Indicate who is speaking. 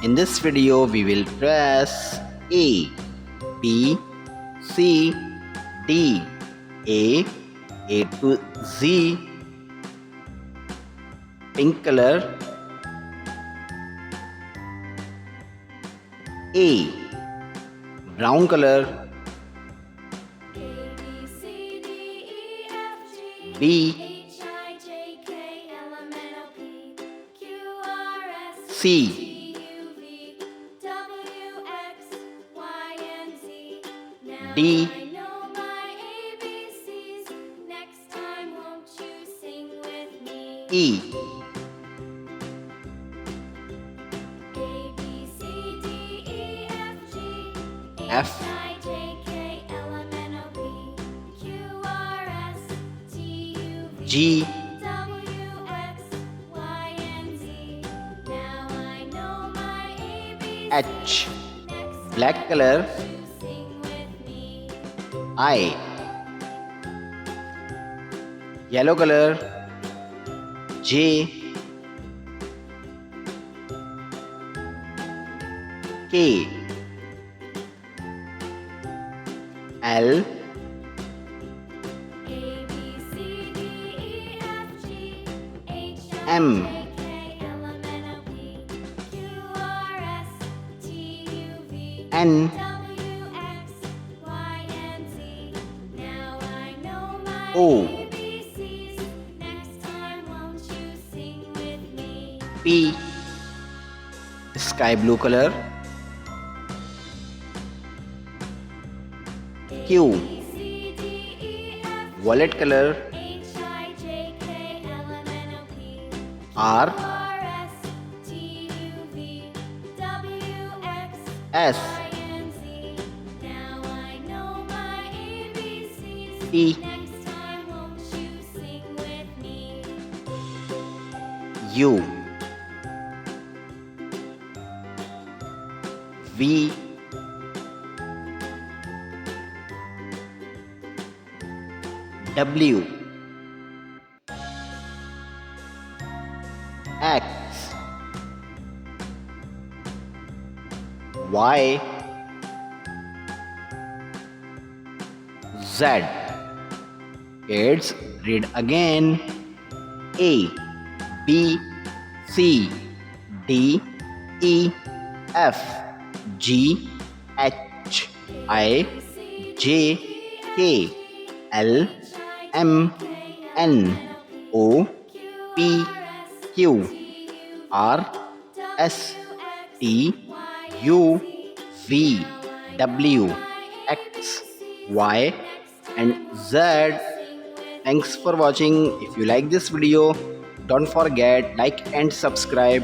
Speaker 1: In this video, we will press A, B, C, D, A to Z, pink color, A, brown color, B, C, D, E, F, G, H, black color, I, yellow color, J, K, L, M, N, O, P, sky blue color, Q, violet color, R, S, T, U, V, W, X, Y, Z. Kids, read again. A, B, C, D, E, F, G, H, I, J, K, L, M, N, O, P, Q, R, S, T, U, V, W, X, Y, and Z. Thanks for watching. If you like this video, don't forget like and subscribe.